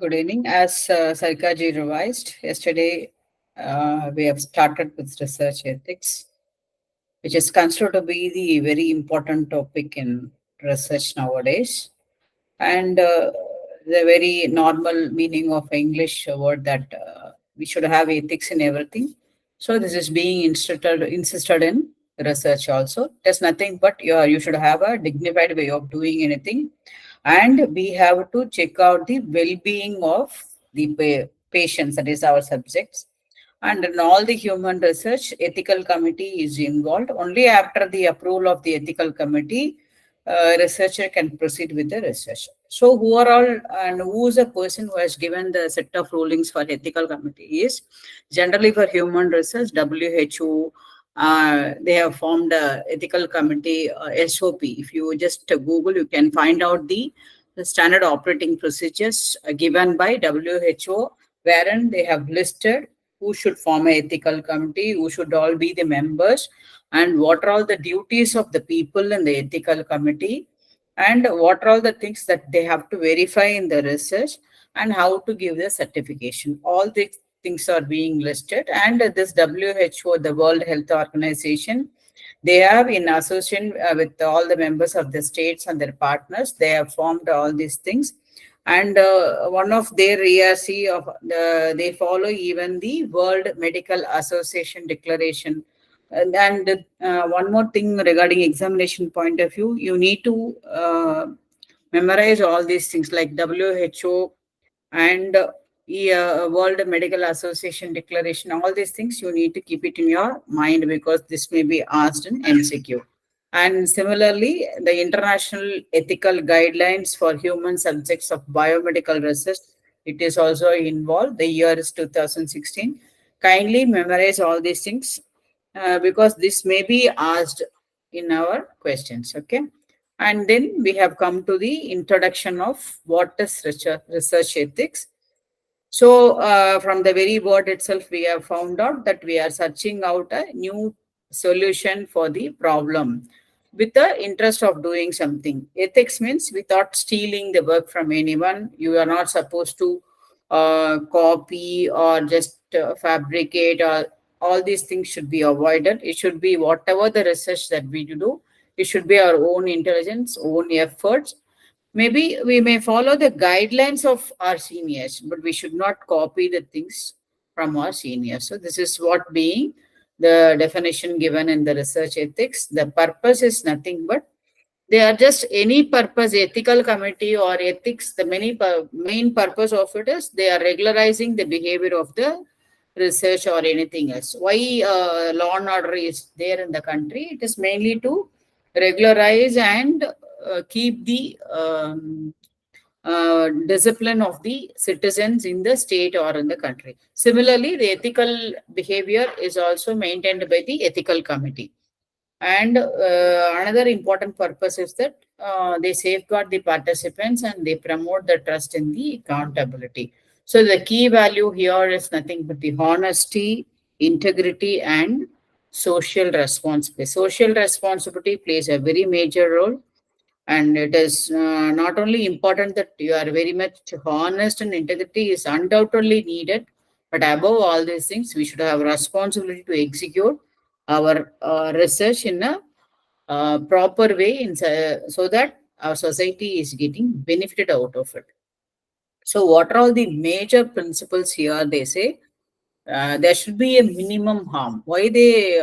Good evening. As Sarkaji revised, yesterday we have started with research ethics, which is considered to be the very important topic in research nowadays. And the very normal meaning of English word that we should have ethics in everything. So this is being insisted in research also. There's nothing but you should have a dignified way of doing anything, and we have to check out the well-being of the patients, that is our subjects. And in all the human research, ethical committee is involved. Only after the approval of the ethical committee, researcher can proceed with the research. So who are all and who is a person who has given the set of rulings for ethical committee is generally for human research, WHO. They have formed a ethical committee, SOP. If you just Google, you can find out the standard operating procedures given by WHO, wherein they have listed who should form an ethical committee, who should all be the members, and what are all the duties of the people in the ethical committee, and what are all the things that they have to verify in the research, and how to give the certification. All these things are being listed, and this WHO, the World Health Organization, they have in association with all the members of the states and their partners, they have formed all these things. And one of their ERC of they follow even the World Medical Association declaration. And one more thing regarding examination point of view, you need to memorize all these things like WHO and World Medical Association declaration. All these things you need to keep it in your mind because this may be asked in MCQ. And similarly, the international ethical guidelines for human subjects of biomedical research, it is also involved. The year is 2016. Kindly memorize all these things because this may be asked in our questions. Okay. And then we have come to the introduction of what is research ethics. So from the very word itself, we have found out that we are searching out a new solution for the problem with the interest of doing something. Ethics means without stealing the work from anyone. You are not supposed to copy or just fabricate, or all these things should be avoided. It should be whatever the research that we do, it should be our own intelligence, own efforts. Maybe we may follow the guidelines of our seniors, but we should not copy the things from our seniors. So this is what being the definition given in the research ethics. The purpose is nothing but they are just any purpose, ethical committee or ethics. The main purpose of it is they are regularizing the behavior of the research or anything else. Why law and order is there in the country? It is mainly to regularize and keep the discipline of the citizens in the state or in the country. Similarly, the ethical behavior is also maintained by the ethical committee. And another important purpose is that they safeguard the participants and they promote the trust in the accountability. So the key value here is nothing but the honesty, integrity, and social responsibility. Social responsibility plays a very major role, and it is not only important that you are very much honest, and integrity is undoubtedly needed, but above all these things, we should have responsibility to execute our research in a proper way so that our society is getting benefited out of it. So what are all the major principles here? They say there should be a minimum harm. Why they,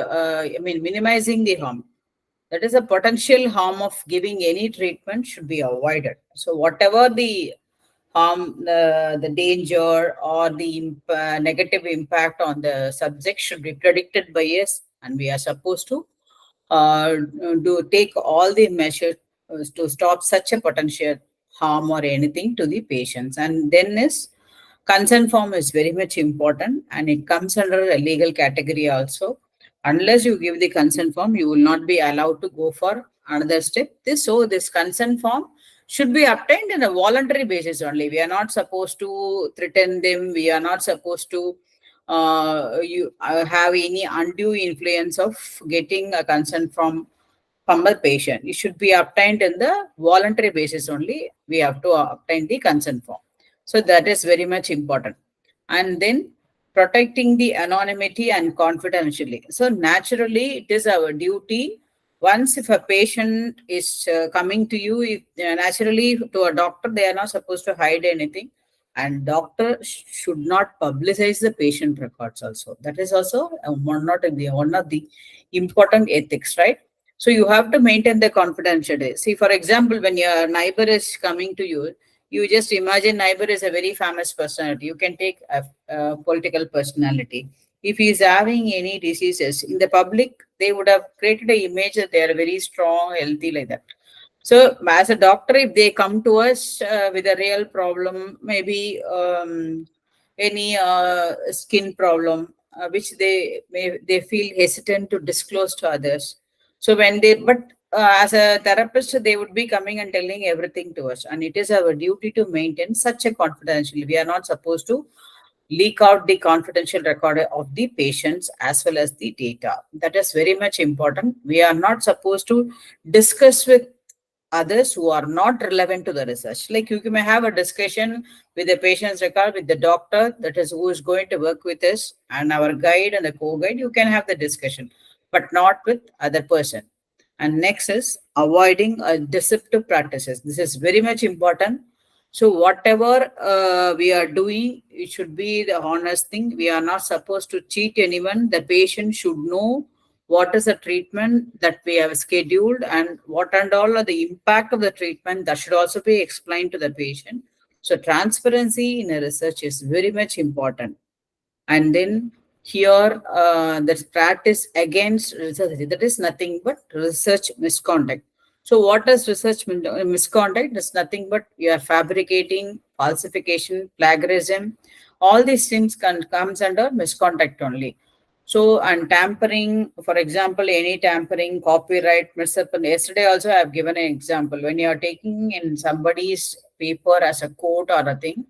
minimizing the harm. That is a potential harm of giving any treatment should be avoided. So whatever the harm, the danger or the negative impact on the subject should be predicted by us, and we are supposed to do take all the measures to stop such a potential harm or anything to the patients. And then is consent form is very much important, and it comes under a legal category also. Unless you give the consent form, you will not be allowed to go for another step. This consent form should be obtained in a voluntary basis only. We are not supposed to threaten them. We are not supposed to have any undue influence of getting a consent from a patient. It should be obtained in the voluntary basis only. We have to obtain the consent form. So that is very much important. And then protecting the anonymity and confidentially. So naturally, it is our duty. Once if a patient is coming to you, if, naturally to a doctor, they are not supposed to hide anything. And doctor should not publicize the patient records also. That is also one of the important ethics, right? So you have to maintain the confidentiality. See, for example, when your neighbor is coming to you, you just imagine neighbor is a very famous personality. You can take a political personality. If he is having any diseases in the public, they would have created an image that they are very strong, healthy, like that. So, as a doctor, if they come to us with a real problem, maybe any skin problem, which they feel hesitant to disclose to others. So when they, but as a therapist, they would be coming and telling everything to us, and it is our duty to maintain such a confidential. We are not supposed to leak out the confidential record of the patients as well as the data. That is very much important. We are not supposed to discuss with others who are not relevant to the research. Like you may have a discussion with the patient's record with the doctor, that is who is going to work with us, and our guide and the co-guide. You can have the discussion, but not with other person. And next is avoiding deceptive practices. This is very much important. So whatever we are doing, it should be the honest thing. We are not supposed to cheat anyone. The patient should know what is the treatment that we have scheduled and what and all are the impact of the treatment. That should also be explained to the patient. So transparency in a research is very much important. And then here the practice against research, that is nothing but research misconduct. So what is research misconduct? It's nothing but you are fabricating, falsification, plagiarism. All these things comes under misconduct only. So, and tampering, for example, any tampering, copyright, misappropriation. Yesterday also I have given an example. When you are taking in somebody's paper as a quote or a thing,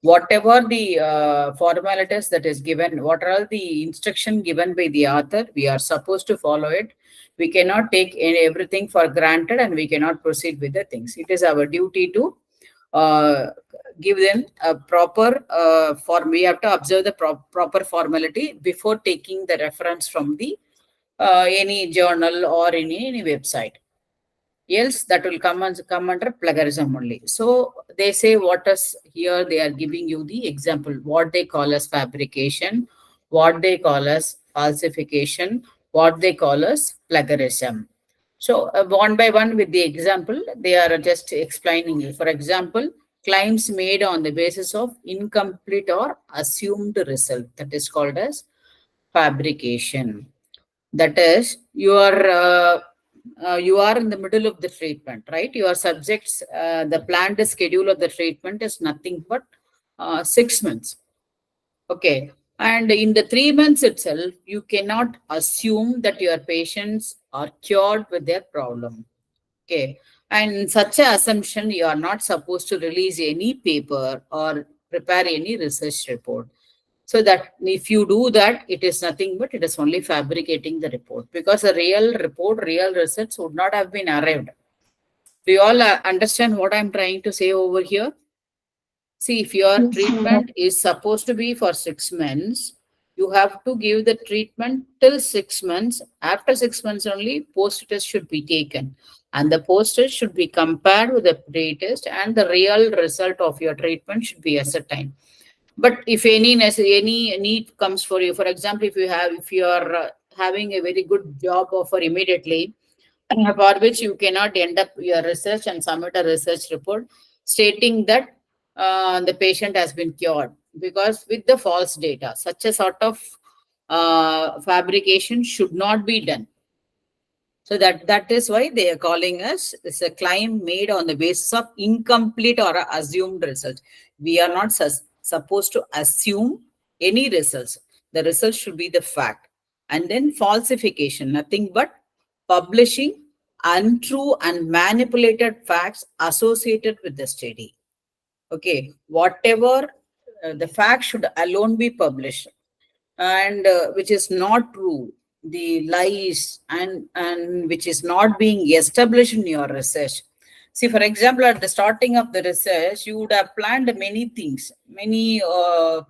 whatever the formalities that is given, what are the instruction given by the author, we are supposed to follow it. We cannot take everything for granted and we cannot proceed with the things. It is our duty to uh, give them a proper form. We have to observe the proper formality before taking the reference from the any journal or any website. Else that will come under plagiarism only. So they say what is here, they are giving you the example, what they call as fabrication, what they call as falsification, what they call as plagiarism. So one by one with the example, they are just explaining you. For example, claims made on the basis of incomplete or assumed result, that is called as fabrication. That is, you are in the middle of the treatment, right? Your subjects, the planned schedule of the treatment is nothing but 6 months. Okay. And in the 3 months itself, you cannot assume that your patients are cured with their problem. Okay. And in such an assumption, you are not supposed to release any paper or prepare any research report. So that if you do that, it is nothing but it is only fabricating the report, because a real report, real research would not have been arrived. Do you all understand what I'm trying to say over here? See, if your Yes, madam. treatment is supposed to be for 6 months, you have to give the treatment till 6 months. After 6 months only, post test should be taken. And the post test should be compared with the pre-test, and the real result of your treatment should be ascertained. But if any need comes for you, for example, if you are having a very good job offer immediately, for which you cannot end up your research and submit a research report stating that the patient has been cured, because with the false data, such a sort of fabrication should not be done. So that is why they are calling us, it's a claim made on the basis of incomplete or assumed results. We are not supposed to assume any results. The result should be the fact. And then falsification, nothing but publishing untrue and manipulated facts associated with the study. Okay, whatever the fact should alone be published, and which is not true, the lies and which is not being established in your research, See, for example, at the starting of the research, you would have planned many things, many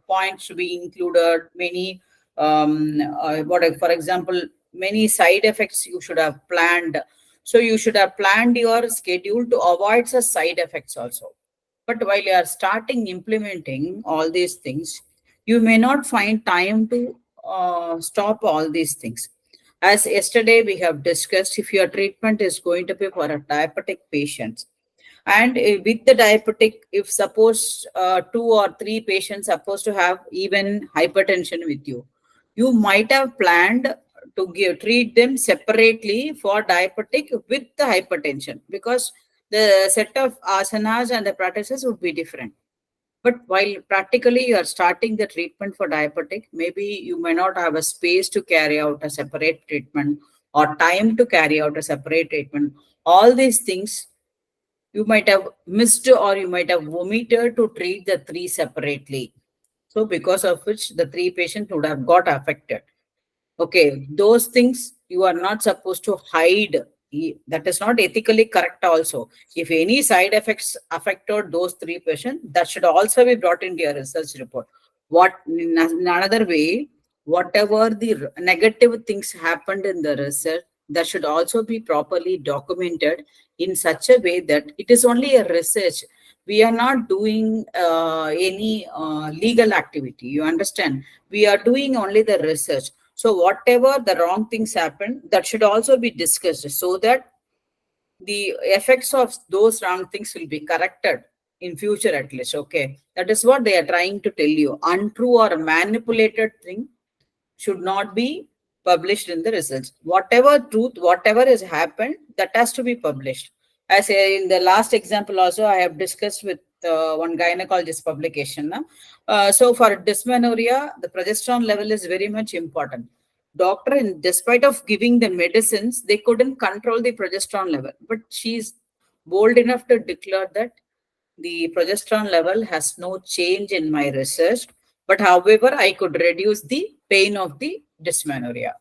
points to be included, many, for example, many side effects you should have planned. So you should have planned your schedule to avoid such side effects also. But while you are starting implementing all these things, you may not find time to stop all these things. As yesterday we have discussed, if your treatment is going to be for a diabetic patient, and with the diabetic, if suppose two or three patients supposed to have even hypertension with you, you might have planned to treat them separately for diabetic with the hypertension, because the set of asanas and the practices would be different. But while practically you are starting the treatment for diabetic, maybe you may not have a space to carry out a separate treatment or time to carry out a separate treatment. All these things you might have missed or you might have omitted to treat the three separately. So because of which the three patients would have got affected. Okay, those things you are not supposed to hide. That is not ethically correct also. If any side effects affected those three patients, that should also be brought into your research report. What in another way, whatever the negative things happened in the research, that should also be properly documented in such a way that it is only a research. We are not doing any legal activity. You understand? We are doing only the research. So whatever the wrong things happen, that should also be discussed so that the effects of those wrong things will be corrected in future at least. Okay. That is what they are trying to tell you. Untrue or manipulated thing should not be published in the results. Whatever truth, whatever has happened, that has to be published. As in the last example also, I have discussed with one gynecologist publication. So for dysmenorrhea, the progesterone level is very much important. Doctor, despite of giving the medicines, they couldn't control the progesterone level. But she's bold enough to declare that the progesterone level has no change in my research, but however, I could reduce the pain of the dysmenorrhea.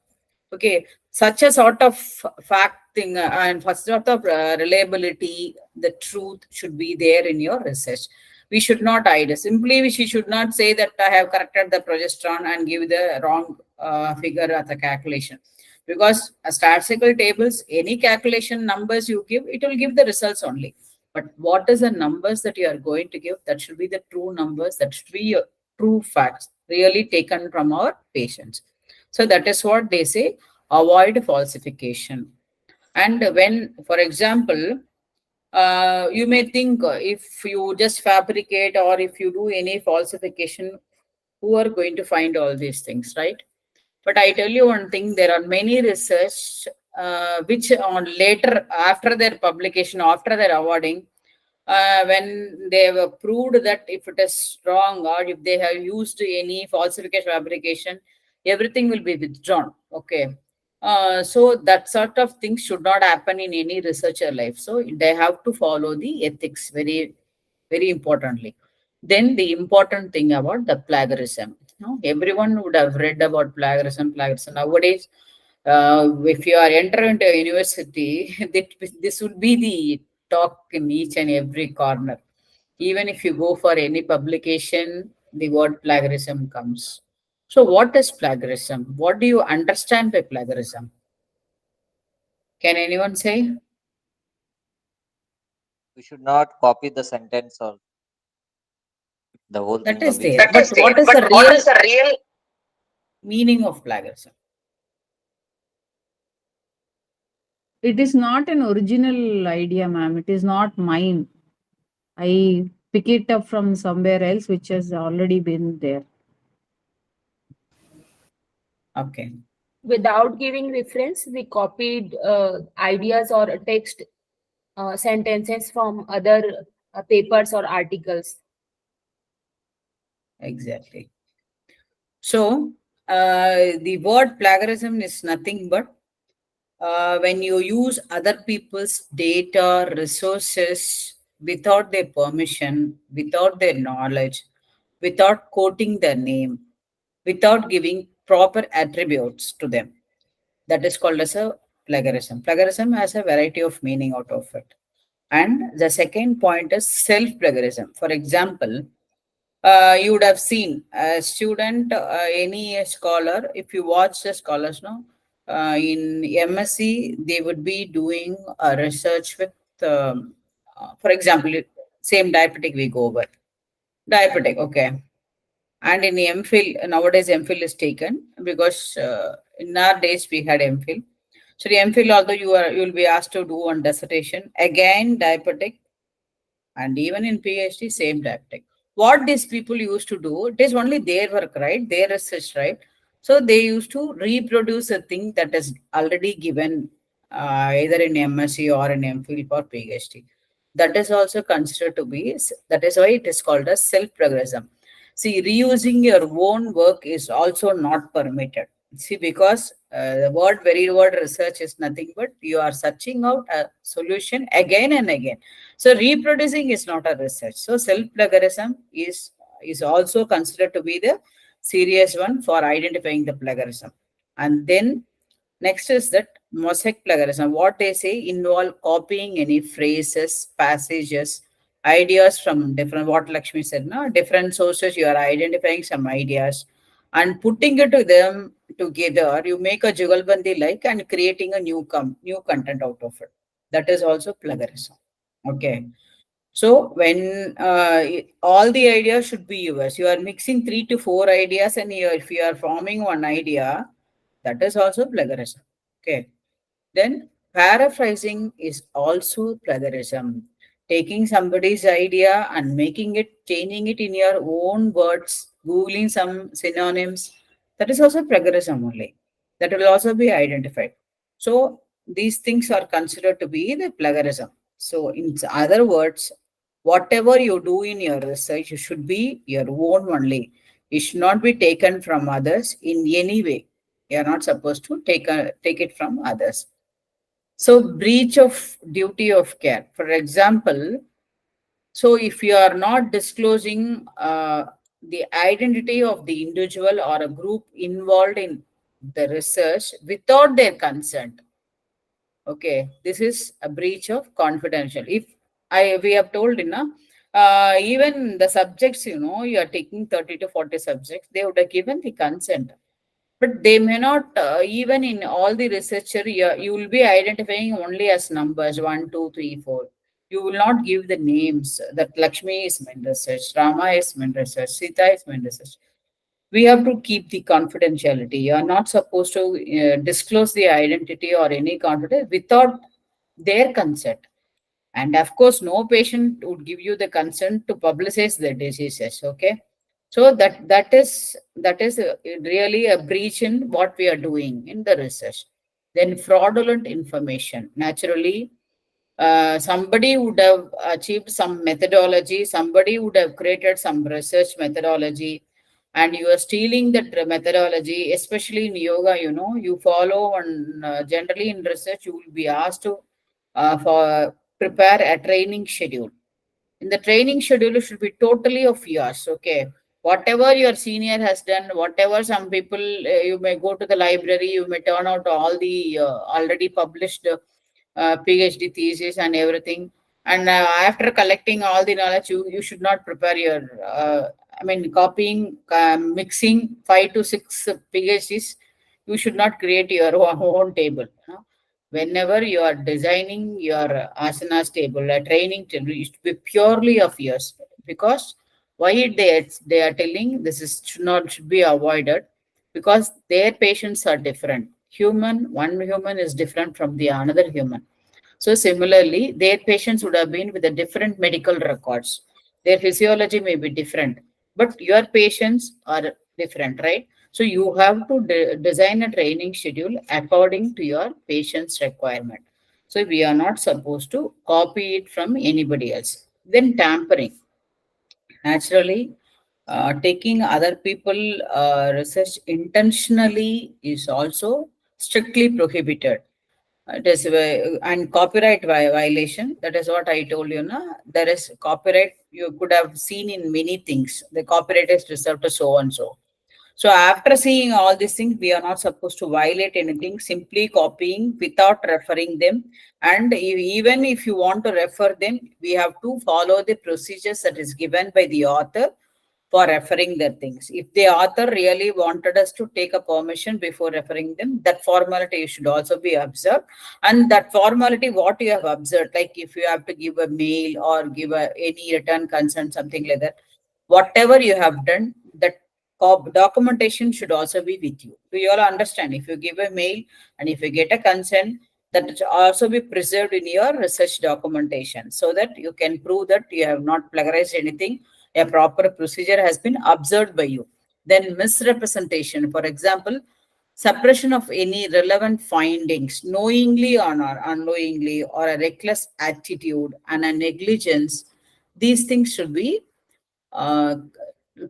Okay, such a sort of fact thing and first sort of reliability, the truth should be there in your research. We should not hide. Simply, she should not say that I have corrected the progesterone and give the wrong figure at the calculation. Because statistical tables, any calculation numbers you give, it will give the results only. But what is the numbers that you are going to give? That should be the true numbers. That should be your true facts, really taken from our patients. So that is what they say, avoid falsification. And when, for example, you may think if you just fabricate or if you do any falsification, who are going to find all these things, right? But I tell you one thing, there are many research which on later, after their publication, after their awarding, when they have proved that if it is wrong or if they have used any falsification fabrication, everything will be withdrawn. Okay. So that sort of things should not happen in any researcher life. So they have to follow the ethics very, very importantly. Then the important thing about the plagiarism. Everyone would have read about plagiarism. Plagiarism nowadays, if you are entering into a university, this would be the talk in each and every corner. Even if you go for any publication, the word plagiarism comes. So, what is plagiarism? What do you understand by plagiarism? Can anyone say? We should not copy the sentence or the whole That thing is away there. from But the what is the real meaning of plagiarism? It is not an original idea, ma'am. It is not mine. I pick it up from somewhere else, which has already been there. Okay. Without giving reference, we copied ideas or text sentences from other papers or articles. Exactly. So, the word plagiarism is nothing but when you use other people's data, resources without their permission, without their knowledge, without quoting their name, without giving proper attributes to them. That is called as a plagiarism. Plagiarism has a variety of meaning out of it. And the second point is self-plagiarism. For example, you would have seen a student, any scholar, if you watch the scholars now, in MSc, they would be doing a research with, for example, same diabetic we go over. Diabetic, okay. And in MPhil, nowadays MPhil is taken because in our days we had MPhil. So the MPhil, although you will be asked to do one dissertation, again diabetic, and even in PhD, same diabetic. What these people used to do, it is only their work, right? Their research, right? So they used to reproduce a thing that is already given either in MSc or in MPhil for PhD. That is also considered to be, that is why it is called as self-plagiarism. See, reusing your own work is also not permitted. See, because the very word research is nothing but you are searching out a solution again and again. So reproducing is not a research. So self-plagiarism is also considered to be the serious one for identifying the plagiarism. And then next is that mosaic plagiarism. What they say involve copying any phrases, passages, ideas from different, what Lakshmi said, no? Different sources, you are identifying some ideas and putting it to them together. You make a jugalbandi like and creating a new content out of it. That is also plagiarism. Okay. So when all the ideas should be yours, you are mixing 3 to 4 ideas, and if you are forming one idea, that is also plagiarism. Okay. Then paraphrasing is also plagiarism. Taking somebody's idea and making it, changing it in your own words, googling some synonyms, that is also plagiarism only. That will also be identified. So these things are considered to be the plagiarism. So in other words, whatever you do in your research, you should be your own only. It should not be taken from others in any way. You are not supposed to take it from others. So breach of duty of care. For example, so if you are not disclosing the identity of the individual or a group involved in the research without their consent, okay, this is a breach of confidential. If we have told, even the subjects, you are taking 30 to 40 subjects, they would have given the consent. But they may not, even in all the researcher, you will be identifying only as numbers 1, 2, 3, 4. You will not give the names that Lakshmi is main research, Rama is main research, Sita is main research. We have to keep the confidentiality. You are not supposed to disclose the identity or any confidence without their consent. And of course, no patient would give you the consent to publicize the diseases. Okay. So that is really a breach in what we are doing in the research. Then fraudulent information. Naturally, somebody would have achieved some methodology, somebody would have created some research methodology, and you are stealing that methodology, especially in yoga, you follow, and generally in research, you will be asked to for prepare a training schedule. In the training schedule, it should be totally of yours. Okay. Whatever your senior has done, whatever some people, you may go to the library, you may turn out all the already published PhD thesis and everything. And after collecting all the knowledge, you should not prepare your, copying, mixing 5 to 6 PhDs. You should not create your own table. Whenever you are designing your asanas table, a training table, it should be purely of yours. Because why they are telling this is should be avoided, because their patients are different. One human is different from the another human. So similarly, their patients would have been with a different medical records. Their physiology may be different, but your patients are different, right? So you have to design a training schedule according to your patient's requirement. So we are not supposed to copy it from anybody else. Then tampering. Naturally, taking other people research intentionally is also strictly prohibited. It is and copyright violation. That is what I told you. Na? There is copyright. You could have seen in many things. The copyright is reserved to so and so. So after seeing all these things, we are not supposed to violate anything, simply copying without referring them. And even if you want to refer them, we have to follow the procedures that is given by the author for referring the things. If the author really wanted us to take a permission before referring them, that formality should also be observed. And that formality, what you have observed, like if you have to give a mail or give any return consent, something like that, whatever you have done, that documentation should also be with you. So you all understand, if you give a mail and if you get a consent, that should also be preserved in your research documentation so that you can prove that you have not plagiarized anything, a proper procedure has been observed by you. Then misrepresentation, for example, suppression of any relevant findings, knowingly or unknowingly, or a reckless attitude and a negligence, these things should be uh,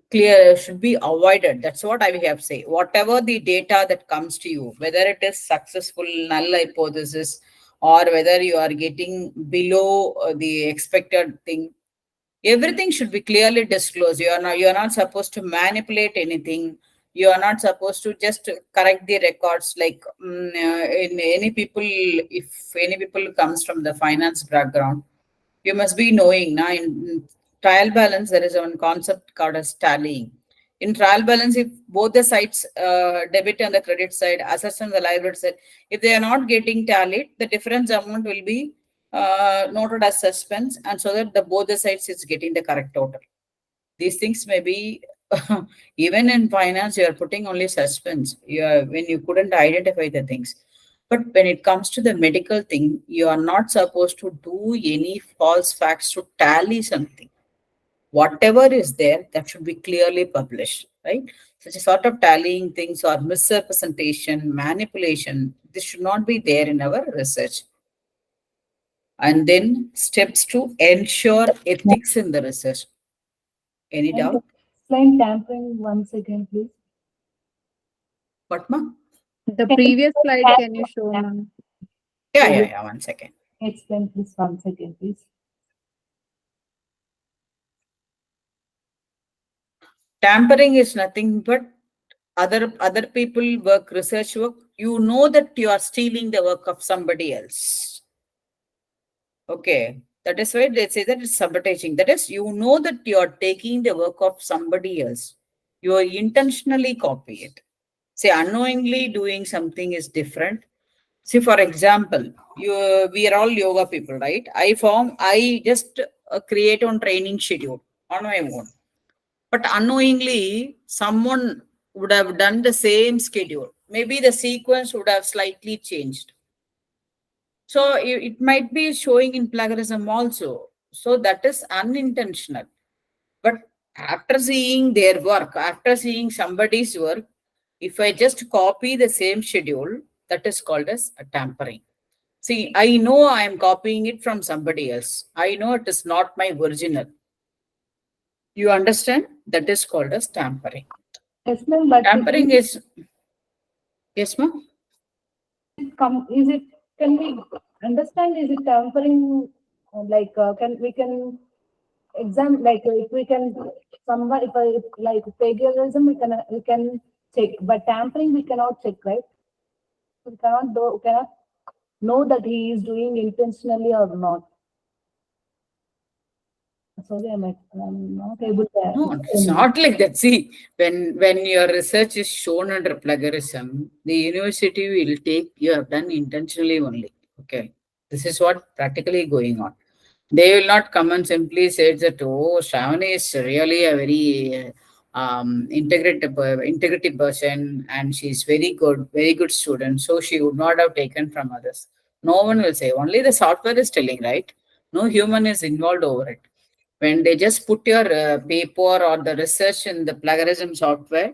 clear, should be avoided. That's what I have say. Whatever the data that comes to you, whether it is successful null hypothesis or whether you are getting below the expected thing, everything should be clearly disclosed. You are not supposed to manipulate anything. You are not supposed to just correct the records. Like in any people, if any people comes from the finance background, you must be knowing now in trial balance there is one concept called as tallying. In trial balance, if both the sides, debit and the credit side, assets and the liability side, if they are not getting tallied, the difference amount will be noted as suspense, and so that the both the sides is getting the correct total. These things may be even in finance you are putting only suspense. When you couldn't identify the things. But when it comes to the medical thing, you are not supposed to do any false facts to tally something. Whatever is there, that should be clearly published, right? Such a sort of tallying things or misrepresentation, manipulation, this should not be there in our research. And then steps to ensure ethics in the research. Any And doubt? explain tampering once again, please. What, ma? The previous slide, can you show, ma'am? Yeah, 1 second. Explain please once again, please. Tampering is nothing but other people work, research work. You know that you are stealing the work of somebody else. Okay. That is why they say that it's sabotaging. That is, you know that you are taking the work of somebody else. You are intentionally copy it. Say unknowingly doing something is different. See, for example, we are all yoga people, right? I just create on training schedule on my own. But unknowingly, someone would have done the same schedule. Maybe the sequence would have slightly changed. So it might be showing in plagiarism also. So that is unintentional. But after seeing their work, after seeing somebody's work, if I just copy the same schedule, that is called as a tampering. See, I know I am copying it from somebody else. I know it is not my original. You understand? That is called as tampering. Yes, ma'am, but Tampering is, yes, ma'am? is it, can we understand, is it tampering, we can exam, like if we can, someone, if like plagiarism, we can check, but tampering, we cannot check, right? We cannot know that he is doing intentionally or not. Sorry, I'm not able to. No, it's not like that. See, when your research is shown under plagiarism, the university will take you have done intentionally only. Okay. This is what practically going on. They will not come and simply say that, oh, Shravani is really a very integrity person and she's very good student. So she would not have taken from others. No one will say, only the software is telling, right? No human is involved over it. When they just put your paper or the research in the plagiarism software,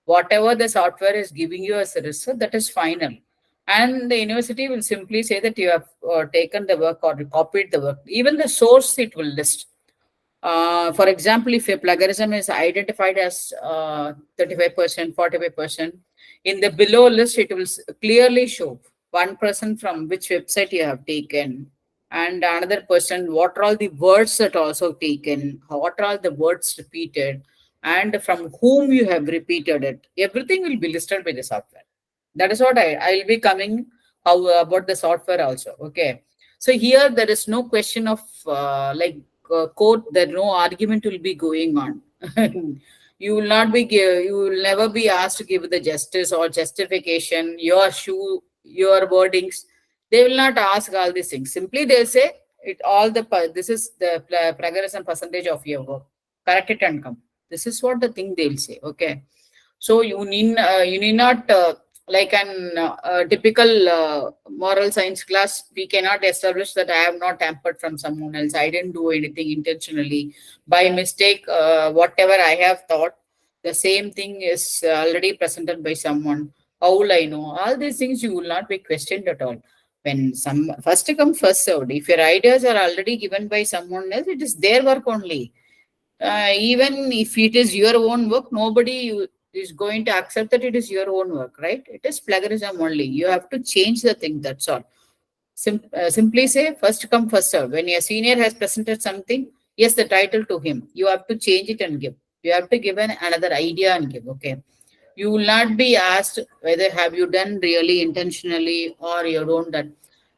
whatever the software is giving you as a research, that is final. And the university will simply say that you have taken the work or copied the work. Even the source it will list. For example, if a plagiarism is identified as 35%, 45%, in the below list, it will clearly show one person from which website you have taken, and another person, what are all the words that also taken, what are all the words repeated, and from whom you have repeated it. Everything will be listed by the software. That is what I'll be coming how about the software also. Okay. So here there is no question of code. There no argument will be going on. You will not be you will never be asked to give the justice or justification, your wordings. They will not ask all these things. Simply they'll say it all this is the plagiarism percentage of your work. Correct it and come. This is what the thing they'll say. Okay. So you need not like an typical moral science class. We cannot establish that I have not tampered from someone else. I didn't do anything intentionally. By mistake, whatever I have thought, the same thing is already presented by someone. How will I know? All these things you will not be questioned at all. When some first come, first served. If your ideas are already given by someone else, it is their work only. Even if it is your own work, nobody is going to accept that it is your own work, right? It is plagiarism only. You have to change the thing, that's all. Simply say first come, first serve. When your senior has presented something, yes, the title to him, you have to change it and give. You have to give another idea and give, okay? You will not be asked whether have you done really intentionally or you don't done.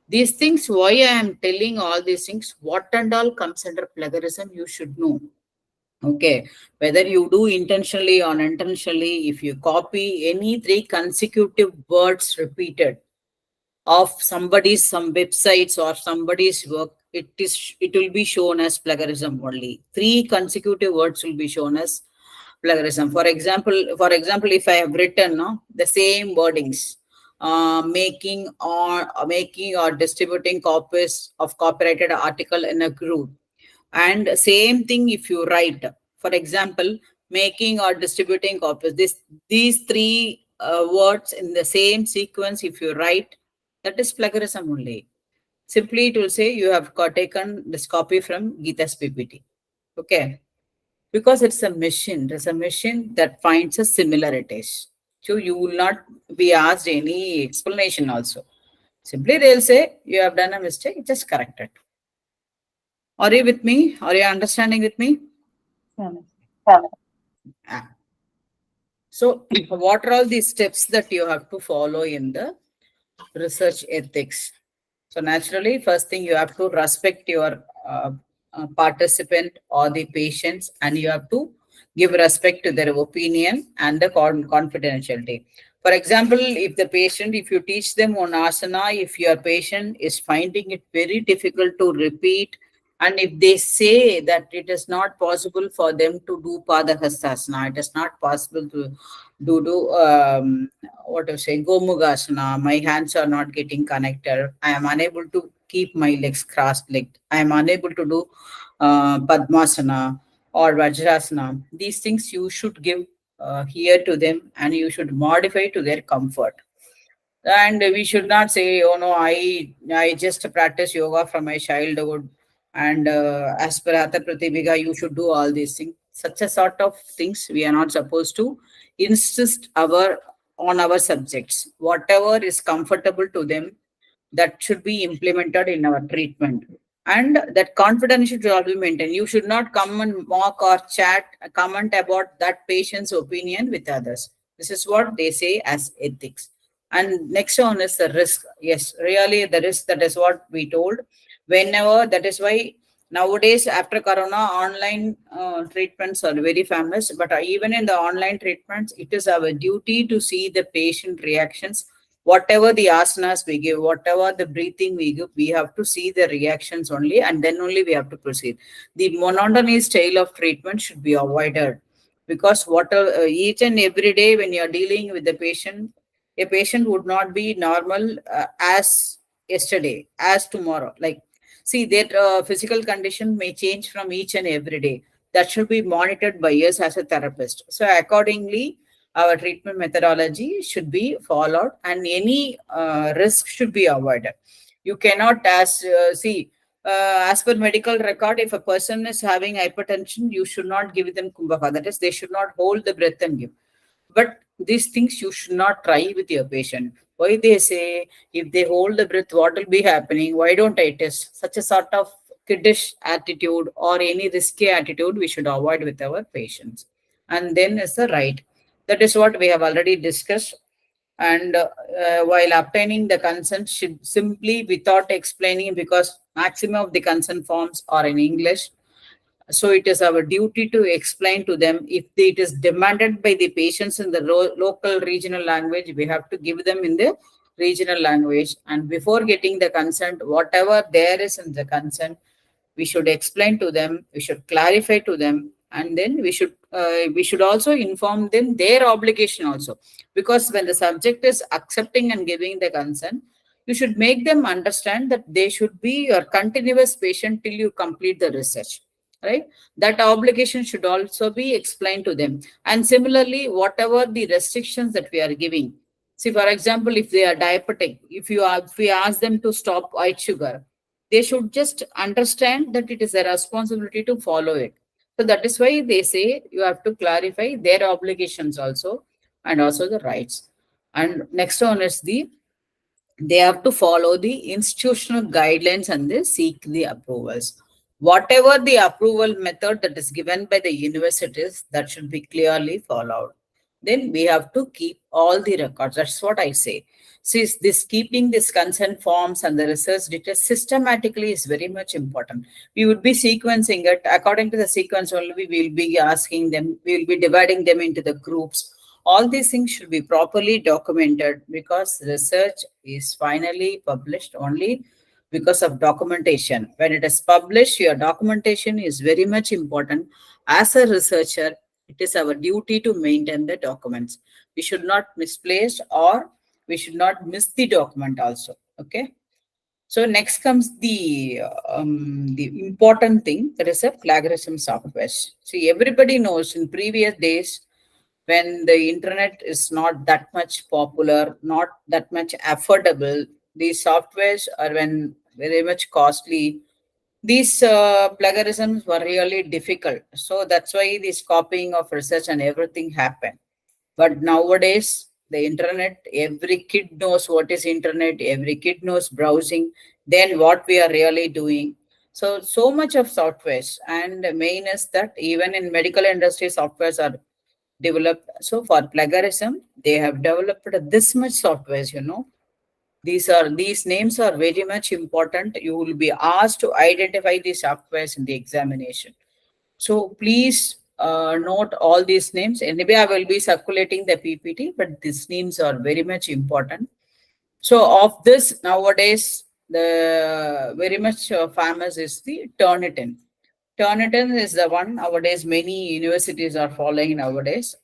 These things, why I am telling all these things, what and all comes under plagiarism, you should know. Okay, whether you do intentionally or unintentionally, if you copy any 3 consecutive words repeated of somebody's some websites or somebody's work, it will be shown as plagiarism only. 3 consecutive words will be shown as plagiarism. For example, if I have written the same wordings, making or distributing copies of copyrighted article in a group. And same thing if you write, for example, making or distributing copies, these 3 words in the same sequence, if you write, that is plagiarism only. Simply it will say you have taken this copy from GEETHA's PPT. Okay. Because it's a machine. There's a machine that finds a similarities. So you will not be asked any explanation also. Simply they'll say you have done a mistake, just correct it. Are you with me? Are you understanding with me? Ah. So what are all these steps that you have to follow in the research ethics? So naturally, first thing you have to respect your participant or the patients, and you have to give respect to their opinion and the confidentiality. For example, if you teach them on asana, if your patient is finding it very difficult to repeat, and if they say that it is not possible for them to do Padahastasana, it is not possible to what to say, Gomugasana, my hands are not getting connected, I am unable to keep my legs cross-legged, I am unable to do Padmasana or Vajrasana. These things you should give here to them, and you should modify to their comfort. And we should not say, oh no, I just practice yoga from my childhood, and as per Hatha Pratibhiga, you should do all these things. Such a sort of things we are not supposed to insist on our subjects. Whatever is comfortable to them, that should be implemented in our treatment. And that confidence should always be maintained. You should not come and mock or comment about that patient's opinion with others. This is what they say as ethics. And next one is the risk. Yes, really the risk, that is what we told. Whenever, that is why nowadays after Corona, online treatments are very famous. But even in the online treatments, it is our duty to see the patient reactions. Whatever the asanas we give, whatever the breathing we give, we have to see the reactions only, and then only we have to proceed. The monotonous style of treatment should be avoided, because whatever each and every day when you are dealing with the patient, a patient would not be normal as yesterday, as tomorrow. Like, see, their physical condition may change from each and every day. That should be monitored by us as a therapist. So accordingly, our treatment methodology should be followed, and any risk should be avoided. You cannot as per medical record, if a person is having hypertension, you should not give them kumbhaka. That is, they should not hold the breath and give. But these things you should not try with your patient. Why they say, if they hold the breath, what will be happening? Why don't I test? Such a sort of kiddish attitude or any risky attitude we should avoid with our patients. and then is the right. That is what we have already discussed. And while obtaining the consent should simply without explaining, because maximum of the consent forms are in English. So it is our duty to explain to them. If it is demanded by the patients in the local regional language, we have to give them in the regional language. And before getting the consent, whatever there is in the consent, we should explain to them, we should clarify to them, and then we should also inform them their obligation also. Because when the subject is accepting and giving the consent, you should make them understand that they should be your continuous patient till you complete the research, right? That obligation should also be explained to them. And similarly, whatever the restrictions that we are giving, see, for example, if they are diabetic, if we ask them to stop white sugar, they should just understand that it is their responsibility to follow it. So that is why they say you have to clarify their obligations also, and also the rights. And next one is they have to follow the institutional guidelines and they seek the approvals. Whatever the approval method that is given by the universities, that should be clearly followed. Then we have to keep all the records. That's what I say. See, this keeping this consent forms and the research data systematically is very much important. We would be sequencing it according to the sequence only. We will be asking them, we will be dividing them into the groups. All these things should be properly documented, because research is finally published only because of documentation. When it is published, your documentation is very much important. As a researcher, it is our duty to maintain the documents. We should not misplace, or we should not miss the document also. Okay. So next comes the important thing, that is a plagiarism software. See, everybody knows in previous days, when the internet is not that much popular, not that much affordable, these softwares are when very much costly. These plagiarisms were really difficult. So that's why this copying of research and everything happened. But nowadays, the internet, every kid knows what is internet, every kid knows browsing, then what we are really doing. So much of softwares, and the main is that even in medical industry, softwares are developed. So for plagiarism, they have developed this much softwares. These names are very much important. You will be asked to identify these softwares in the examination. So please note all these names. Anyway, I will be circulating the PPT, but these names are very much important. So of this, nowadays, the very much famous is the Turnitin. Turnitin is the one nowadays many universities are following nowadays.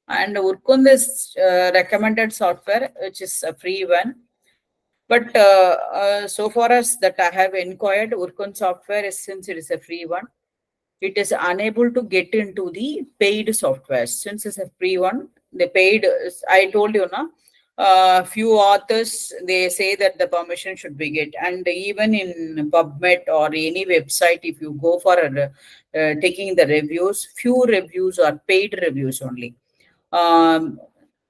And Urkund is recommended software, which is a free one. But so far as that I have inquired, Urkund software is, since it is a free one, it is unable to get into the paid software. Since it's a free one, the paid, I told you, na, few authors, they say that the permission should be get. And even in PubMed or any website, if you go for taking the reviews, few reviews are paid reviews only.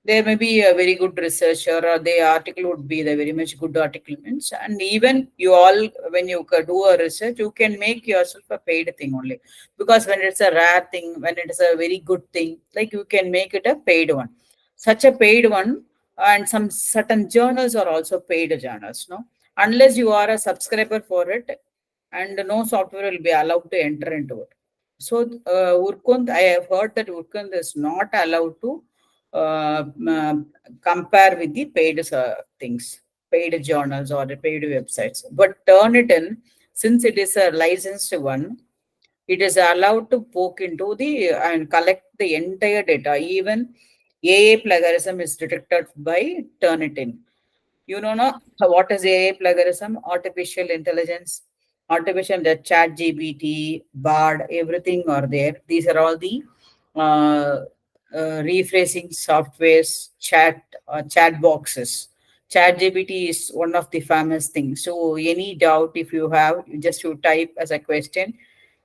There may be a very good researcher, or the article would be the very much good article means. And even you all, when you do a research, you can make yourself a paid thing only. Because when it's a rare thing, when it is a very good thing, like you can make it a paid one. Such a paid one, and some certain journals are also paid journals, no? Unless you are a subscriber for it, and no software will be allowed to enter into it. So Urkund, I have heard that Urkund is not allowed to compare with the paid things, paid journals or the paid websites. But Turnitin, since it is a licensed one, it is allowed to poke into the and collect the entire data. Even AA plagiarism is detected by Turnitin. You know not what is AI plagiarism? Artificial intelligence, artificial, the chat GBT, BARD, everything are there. These are all the uh, rephrasing softwares, chat boxes. Chat GBT is one of the famous things. So any doubt if you have, you type as a question,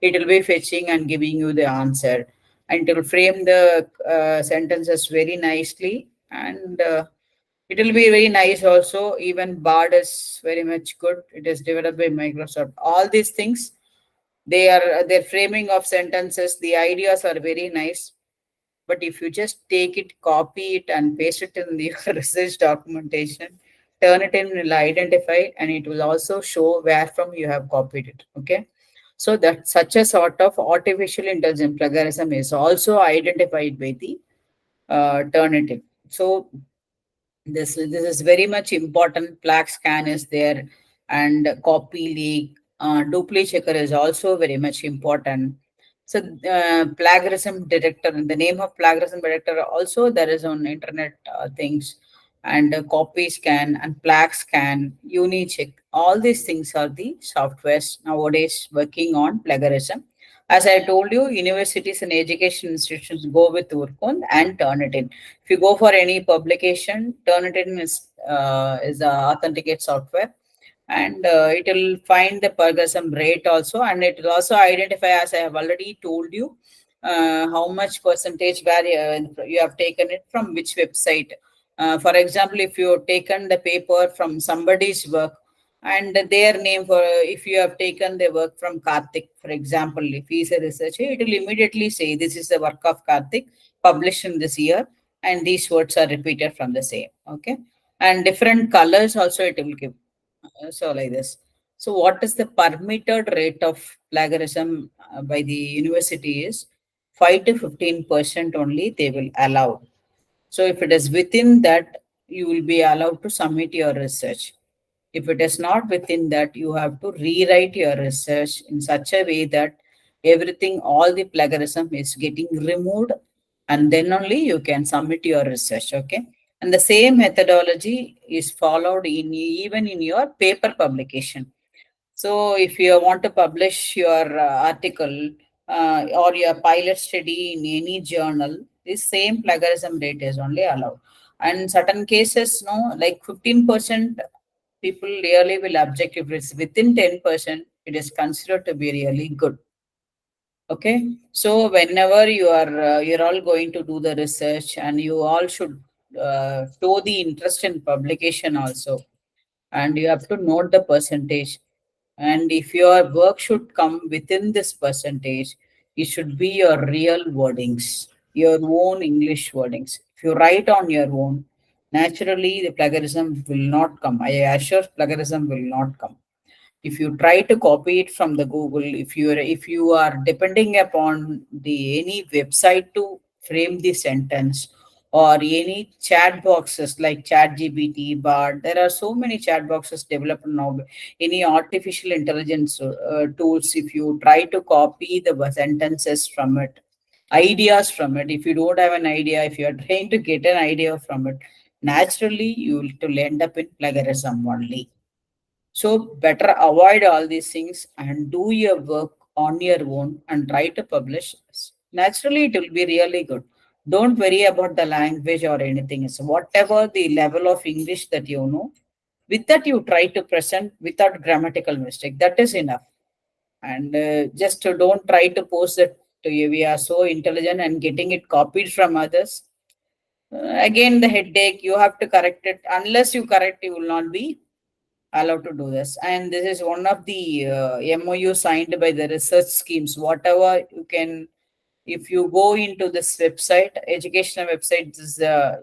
it will be fetching and giving you the answer. And it will frame the sentences very nicely, and it will be very nice also. Even BARD is very much good. It is developed by Microsoft. All these things, their framing of sentences, the ideas are very nice. But if you just take it, copy it, and paste it in the research documentation, turn it in, will identify, and it will also show where from you have copied it. Okay. So that such a sort of artificial intelligence plagiarism is also identified by the Turnitin. So this is very much important. Plaque scan is there, and copy leak, duplicate checker is also very much important. So plagiarism detector, in the name of plagiarism detector, also there is on internet things, and copy scan and plaque scan, unicheck. All these things are the softwares nowadays working on plagiarism. As I told you, universities and education institutions go with Urkund and Turnitin. If you go for any publication, Turnitin is a authenticate software, and it will find the plagiarism rate also, and it will also identify, as I have already told you, how much percentage where you have taken it from which website. For example, if you have taken the paper from somebody's work and their name, for if you have taken the work from Karthik, for example, if he is a researcher, it will immediately say this is the work of Karthik published in this year, and these words are repeated from the same. Okay. And different colors also it will give. So like this. So what is the permitted rate of plagiarism by the university is 5 to 15% only they will allow. So if it is within that, you will be allowed to submit your research. If it is not within that, you have to rewrite your research in such a way that everything, all the plagiarism is getting removed, and then only you can submit your research. Okay. And the same methodology is followed in even in your paper publication. So if you want to publish your article or your pilot study in any journal, this same plagiarism rate is only allowed. And certain cases, no, like 15% people really will object. If it's within 10%, it is considered to be really good. Okay. So whenever you're all going to do the research, and you all should show the interest in publication also, and you have to note the percentage. And if your work should come within this percentage, it should be your real wordings, your own English wordings. If you write on your own, naturally the plagiarism will not come. I assure plagiarism will not come. If you try to copy it from the Google, if you are depending upon the any website to frame the sentence, or any chat boxes like ChatGPT, but there are so many chat boxes developed now. Any artificial intelligence tools, if you try to copy the sentences from it, ideas from it, if you don't have an idea, if you are trying to get an idea from it, naturally you will end up in plagiarism only. So better avoid all these things and do your work on your own and try to publish. Naturally, it will be really good. Don't worry about the language or anything. So whatever the level of English that you know, with that you try to present without grammatical mistake. That is enough. And just don't try to post that to you. We are so intelligent and getting it copied from others. Again, the headache, you have to correct it. Unless you correct, you will not be allowed to do this. And this is one of the MOU signed by the research schemes. Whatever you can, if you go into this website, educational website, this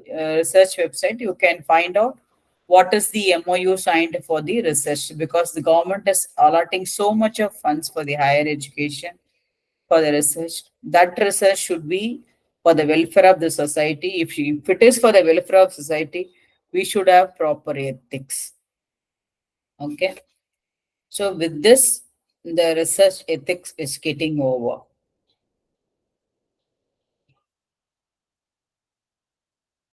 research website, you can find out what is the MOU signed for the research, because the government is allotting so much of funds for the higher education, for the research. That research should be for the welfare of the society. If it is for the welfare of society, we should have proper ethics. Okay. So with this, the research ethics is getting over.